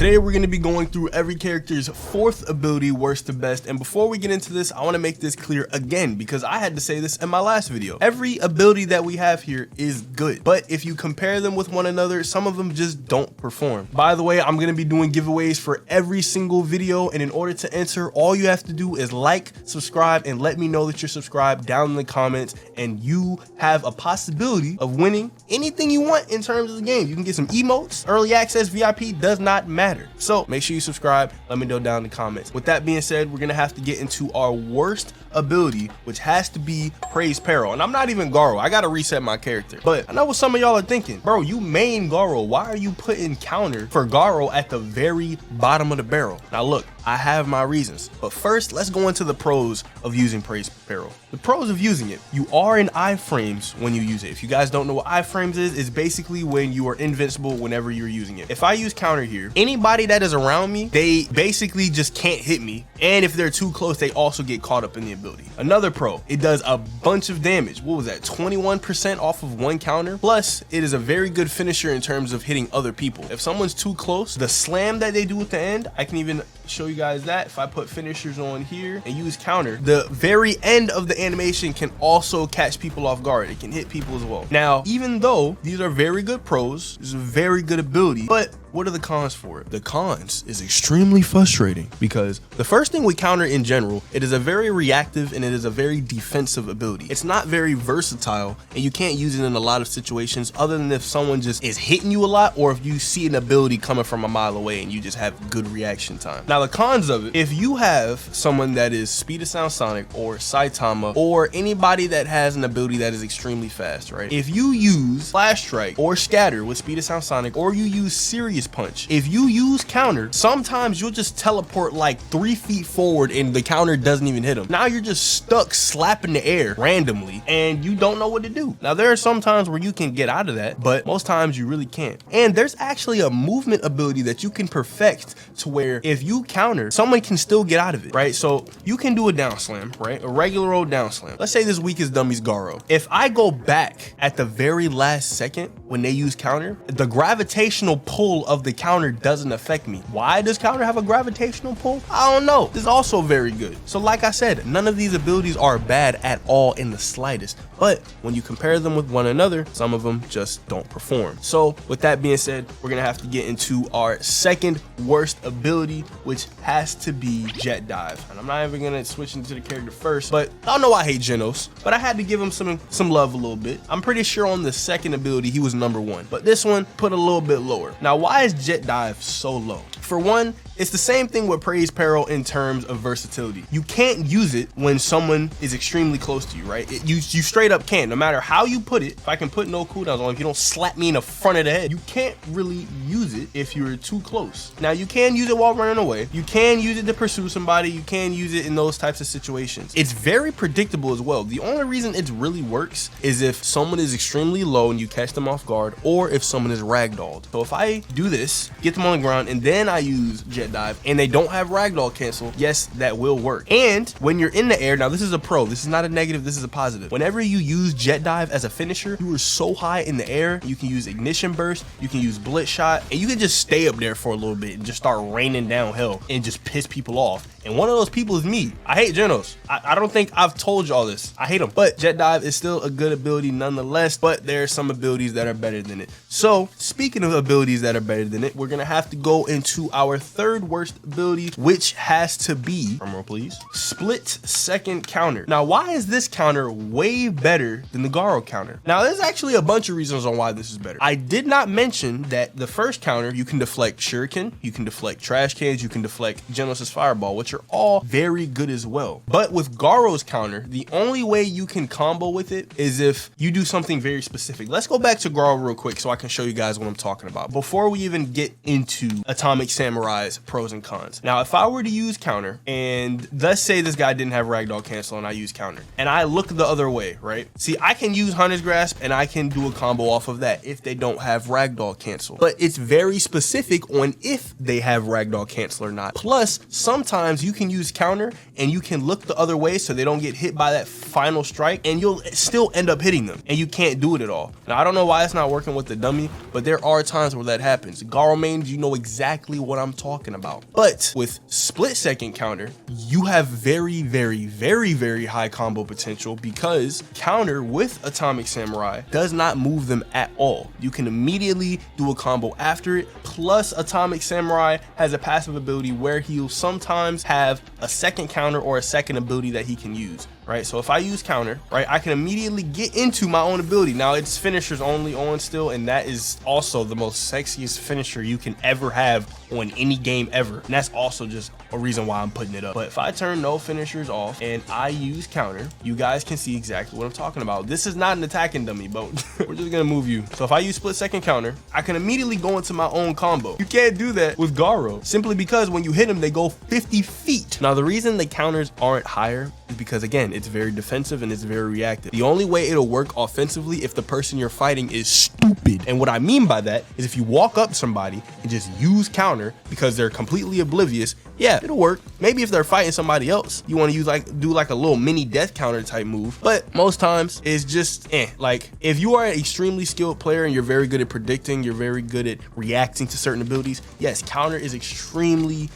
Today we're going to be going through every character's 4th ability, worst to best, and before we get into this, I want to make this clear again because I had to say this in my last video. Every ability that we have here is good, but if you compare them with one another, some of them just don't perform. By the way, I'm going to be doing giveaways for every single video, and in order to enter, all you have to do is like, subscribe, and let me know that you're subscribed down in the comments, and you have a possibility of winning anything you want in terms of the game. You can get some emotes, early access, VIP, does not matter. So make sure you subscribe, let me know down in the comments. With that being said, we're gonna have to get into our worst ability, which has to be Praise Peril. And I'm not even Garo, I gotta reset my character. But I know what some of y'all are thinking, bro, you main Garo, why are you putting counter for Garo at the very bottom of the barrel? Now look, I have my reasons, but first let's go into the pros of using Praise Peril. The pros of using it: you are in iframes when you use it. If you guys don't know what iframes is, it's basically when you are invincible whenever you're using it. If I use counter here, anybody that is around me, they basically just can't hit me, and if they're too close, they also get caught up in the ability. Another pro, it does a bunch of damage. What was that, 21% off of one counter? Plus, it is a very good finisher in terms of hitting other people. If someone's too close, the slam that they do at the end, I can even show you guys that. If I put finishers on here and use counter, the very end of the animation can also catch people off guard. It can hit people as well. Now, even though these are very good pros, this is a very good ability, but what are the cons for it? The cons is extremely frustrating because the first thing with counter in general, it is a very reactive and it is a very defensive ability. It's not very versatile and you can't use it in a lot of situations other than if someone just is hitting you a lot or if you see an ability coming from a mile away and you just have good reaction time. Now the cons of it, if you have someone that is Speed of Sound Sonic or Saitama or anybody that has an ability that is extremely fast, right? If you use Flash Strike or Scatter with Speed of Sound Sonic or you use Serious Punch, if you use counter, sometimes you'll just teleport like 3 feet forward and the counter doesn't even hit them. Now you're just stuck slapping the air randomly and you don't know what to do. Now there are some times where you can get out of that, but most times you really can't. And there's actually a movement ability that you can perfect to where if you counter, someone can still get out of it, right? So you can do a down slam, right? A regular old down slam. Let's say this weakest dummy's Garo. If I go back at the very last second when they use counter, the gravitational pull of the counter doesn't affect me. Why does counter have a gravitational pull? I don't know. This is also very good. So like I said, none of these abilities are bad at all in the slightest, but when you compare them with one another, some of them just don't perform. So with that being said, we're gonna have to get into our second worst ability, which has to be Jet Dive. And I'm not even gonna switch into the character first, but I know I hate Genos, but I had to give him some love a little bit. I'm pretty sure on the second ability, he was #1, but this one put a little bit lower. Now, why is Jet Dive so low? For one, it's the same thing with Praise Peril in terms of versatility. You can't use it when someone is extremely close to you, right? You straight up can't, no matter how you put it. If I can put no cooldowns on, if you don't slap me in the front of the head, you can't really use it if you're too close. Now, you can use it while running away. You can use it to pursue somebody. You can use it in those types of situations. It's very predictable as well. The only reason it really works is if someone is extremely low and you catch them off guard, or if someone is ragdolled. So if I do this, get them on the ground, and then I use Jet Dive and they don't have ragdoll cancel, yes, that will work. And when you're in the air, now this is a pro, this is not a negative, this is a positive. Whenever you use Jet Dive as a finisher, you are so high in the air, you can use Ignition Burst, you can use Blitz Shot, and you can just stay up there for a little bit and just start raining down hell and just piss people off. And one of those people is me. I hate Genos. I don't think I've told y'all this. I hate him. But Jet Dive is still a good ability nonetheless, but there are some abilities that are better than it. So speaking of abilities that are better than it, we're gonna have to go into our third worst ability, which has to be, drumroll please, Split Second Counter. Now, why is this counter way better than the Garo counter? Now, there's actually a bunch of reasons on why this is better. I did not mention that the first counter, you can deflect Shuriken, you can deflect trash cans, you can deflect Genos' Fireball, which are all very good as well. But with Garo's counter, the only way you can combo with it is if you do something very specific. Let's go back to Garo real quick so I can show you guys what I'm talking about before we even get into Atomic Samurai's pros and cons. Now, if I were to use counter, and let's say this guy didn't have ragdoll cancel and I use counter, and I look the other way, right? See, I can use Hunter's Grasp and I can do a combo off of that if they don't have ragdoll cancel, but it's very specific on if they have ragdoll cancel or not. Plus, sometimes you can use counter and you can look the other way so they don't get hit by that final strike, and you'll still end up hitting them and you can't do it at all. Now, I don't know why it's not working with the dummy, but there are times where that happens. Garo mains, you know exactly what I'm talking about. But with split second counter, you have very, very, very, very high combo potential because counter with Atomic Samurai does not move them at all. You can immediately do a combo after it. Plus Atomic Samurai has a passive ability where he'll sometimes have a second counter or a second ability that he can use. Right, so if I use counter, right, I can immediately get into my own ability. Now it's finishers only on still, and that is also the most sexiest finisher you can ever have on any game ever. And that's also just a reason why I'm putting it up. But if I turn no finishers off and I use counter, you guys can see exactly what I'm talking about. This is not an attacking dummy, but we're just gonna move you. So if I use split second counter, I can immediately go into my own combo. You can't do that with Garo, simply because when you hit them, they go 50 feet. Now the reason the counters aren't higher is because, again, it's very defensive and it's very reactive. The only way it'll work offensively if the person you're fighting is stupid. And what I mean by that is if you walk up to somebody and just use counter because they're completely oblivious, yeah, it'll work. Maybe if they're fighting somebody else, you want to use do like a little mini death counter type move. But most times it's just like if you are an extremely skilled player and you're very good at predicting, you're very good at reacting to certain abilities, yes, counter is extremely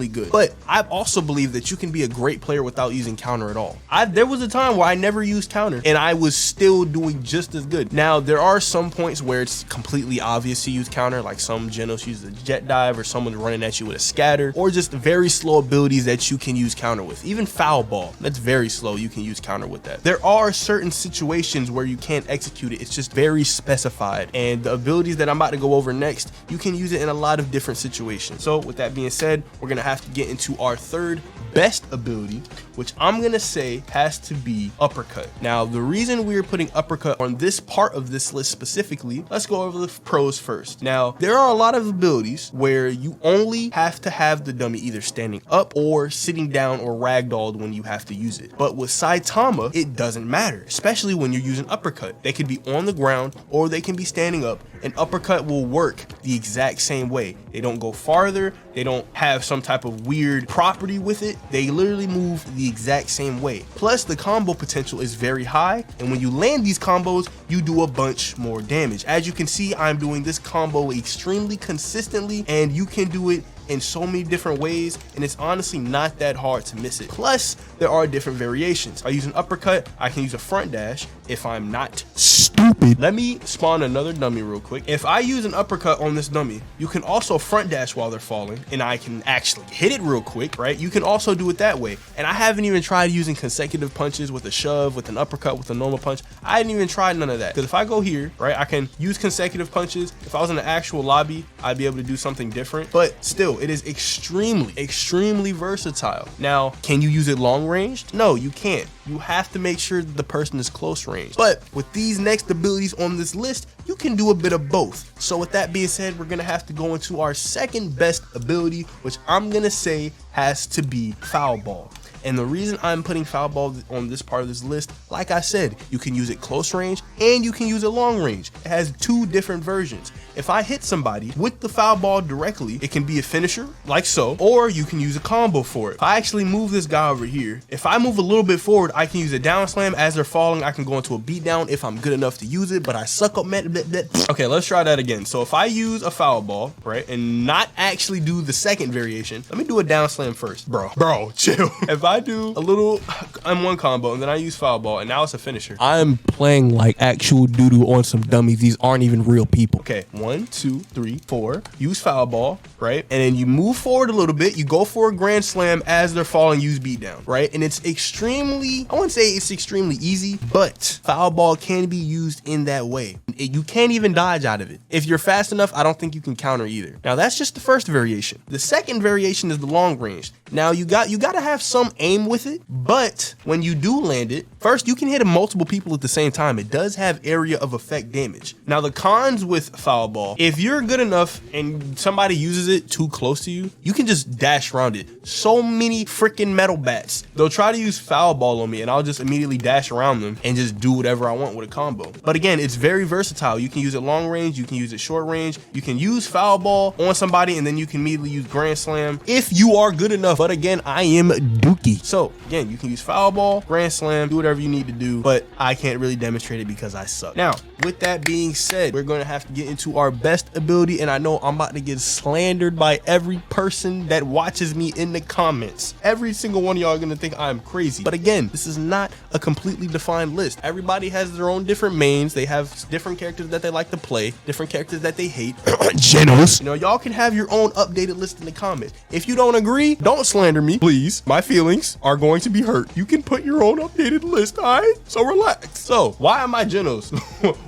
good. But I also believe that you can be a great player without using counter at all. There was a time where I never used counter and I was still doing just as good. Now there are some points where it's completely obvious to use counter, like some Genos use a jet dive or someone's running at you with a scatter, or just very slow abilities that you can use counter with. Even foul ball, that's very slow, you can use counter with that. There are certain situations where you can't execute it, it's just very specified, and the abilities that I'm about to go over next, you can use it in a lot of different situations. So with that being said, we're gonna have to get into our third best ability, which I'm gonna say has to be Uppercut. Now the reason we're putting Uppercut on this part of this list specifically, let's go over the pros first. Now there are a lot of abilities where you only have to have the dummy either standing up or sitting down or ragdolled when you have to use it. But with Saitama, it doesn't matter, especially when you're using Uppercut. They could be on the ground or they can be standing up, and Uppercut will work the exact same way. They don't go farther, they don't have some type of weird property with it, they literally move the exact same way. Plus the combo potential is very high, and when you land these combos, you do a bunch more damage. As you can see, I'm doing this combo extremely consistently, and you can do it in so many different ways, and it's honestly not that hard to miss it. Plus, there are different variations. By using Uppercut, I can use a front dash if I'm not stupid. Let me spawn another dummy real quick. If I use an Uppercut on this dummy, you can also front dash while they're falling, and I can actually hit it real quick, right? You can also do it that way. And I haven't even tried using consecutive punches with a shove, with an uppercut, with a normal punch. I hadn't even tried none of that. Because if I go here, right, I can use consecutive punches. If I was in an actual lobby, I'd be able to do something different. But still, it is extremely versatile. Now, can you use it long range? No, you can't. You have to make sure that the person is close range. But with these next abilities on this list, you can do a bit of both. So with that being said, we're gonna have to go into our second best ability, which I'm gonna say has to be Foul Ball. And the reason I'm putting Foul Ball on this part of this list, like I said, you can use it close range and you can use it long range. It has two different versions. If I hit somebody with the Foul Ball directly, it can be a finisher, like so, or you can use a combo for it. If I actually move this guy over here, if I move a little bit forward, I can use a down slam. As they're falling, I can go into a beatdown if I'm good enough to use it, but I suck up. Okay, let's try that again. So if I use a Foul Ball, right, and not actually do the second variation, let me do a down slam first. Bro, chill. If I do a little M1 combo and then I use Foul Ball and now it's a finisher, I'm playing like actual doo-doo on some dummies. These aren't even real people. Okay, 1, 2, 3, 4, use Foul Ball, right? And then you move forward a little bit, you go for a grand slam. As they're falling, use beatdown, right? And it's extremely, I wouldn't say it's extremely easy, but Foul Ball can be used in that way. You can't even dodge out of it. If you're fast enough, I don't think you can counter either. Now that's just the first variation. The second variation is the long range. Now you gotta have some aim with it, but when you do land it, first you can hit multiple people at the same time. It does have area of effect damage. Now the cons with Foul Ball, if you're good enough and somebody uses it too close to you, you can just dash around it. So many freaking metal bats, they'll try to use Foul Ball on me and I'll just immediately dash around them and just do whatever I want with a combo. But again, it's very versatile. You can use it long range, you can use it short range, you can use Foul Ball on somebody and then you can immediately use Grand Slam if you are good enough. But again, I am dookie. So again, you can use Foul Ball, Grand Slam, do whatever you need to do, but I can't really demonstrate it because I suck. Now, with that being said, we're going to have to get into our best ability, and I know I'm about to get slandered by every person that watches me in the comments. Every single one of y'all are going to think I'm crazy. But again, this is not a completely defined list. Everybody has their own different mains. They have different characters that they like to play, different characters that they hate. Genos. You know, y'all can have your own updated list in the comments. If you don't agree, don't slander me, please. My feelings are going to be hurt. You can put your own updated list, all right? So relax. So why am I Genos?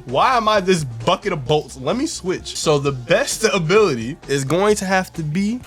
Why am I this bucket of bolts? Let me switch. So the best ability is going to have to be...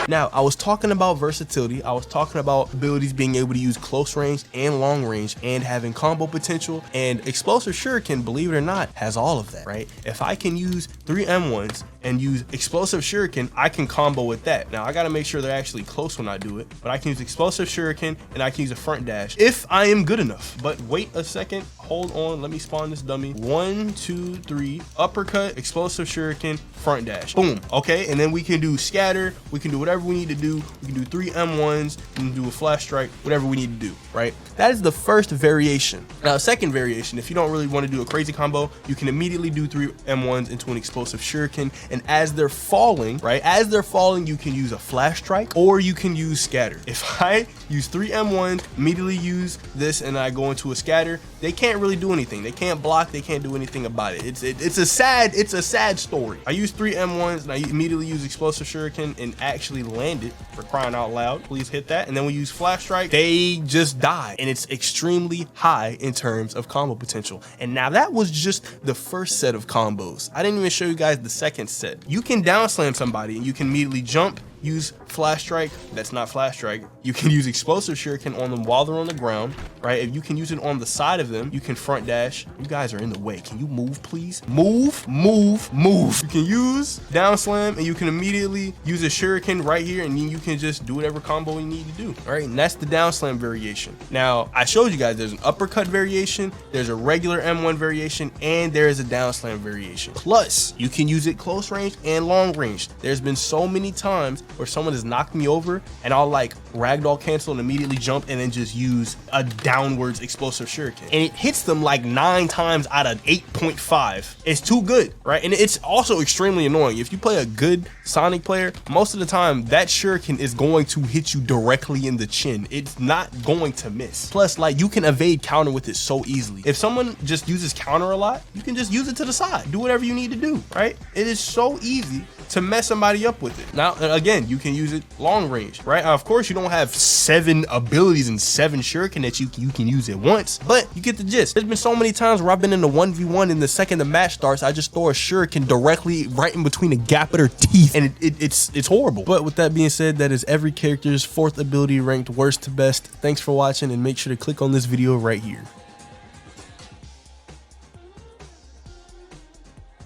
Now, I was talking about versatility. I was talking about abilities being able to use close range and long range and having combo potential, and Explosive Shuriken, believe it or not, has all of that, right? If I can use 3 M1s and use Explosive Shuriken, I can combo with that. Now, I gotta make sure they're actually close when I do it, but I can use Explosive Shuriken and I can use a front dash if I am good enough. But wait a second, hold on, let me spawn this dummy. 1, 2, 3, uppercut, Explosive Shuriken, front dash. Boom, okay, and then we can do scatter, we can do whatever we need to do. We can do 3 M1s, we can do a flash strike, whatever we need to do, right? That is the first variation. Now, second variation, if you don't really want to do a crazy combo, you can immediately do 3 M1s into an Explosive Shuriken, and as they're falling, right, as they're falling, you can use a flash strike or you can use scatter. If I use 3 M1s, immediately use this, and I go into a scatter, they can't really do anything. They can't block, they can't do anything about it. It's a sad story. I use 3 M1s and I immediately use Explosive Shuriken and actually land it, for crying out loud. Please hit that. And then we use flash strike, they just die, and it's extremely high in terms of combo potential. And now that was just the first set of combos. I didn't even show you guys the second set. You can down slam somebody and you can immediately jump, use flash strike. That's not flash strike. You can use Explosive Shuriken on them while they're on the ground, right? If you can use it on the side of them, you can front dash. You guys are in the way. Can you move, please? Move, move, move. You can use down slam and you can immediately use a shuriken right here, and then you can just do whatever combo you need to do. All right, and that's the down slam variation. Now, I showed you guys there's an uppercut variation, there's a regular M1 variation, and there is a down slam variation. Plus, you can use it close range and long range. There's been so many times where someone has knocked me over and I'll like ragdoll cancel and immediately jump and then just use a downwards Explosive Shuriken, and it hits them like 9 times out of 8.5. It's too good, right? And it's also extremely annoying. If you play a good Sonic player, most of the time that Shuriken is going to hit you directly in the chin. It's not going to miss. Plus, like, you can evade counter with it so easily. If someone just uses counter a lot, you can just use it to the side. Do whatever you need to do, right? It is so easy to mess somebody up with it. Now, again, you can use it long range, right? Now, of course, you don't have 7 abilities and 7 shuriken that you can use at once, but you get the gist. There's been so many times where I've been in the 1v1, and the second the match starts, I just throw a shuriken directly right in between the gap of their teeth, and it's horrible. But with that being said, that is every character's 4th ability ranked worst to best. Thanks for watching, and make sure to click on this video right here.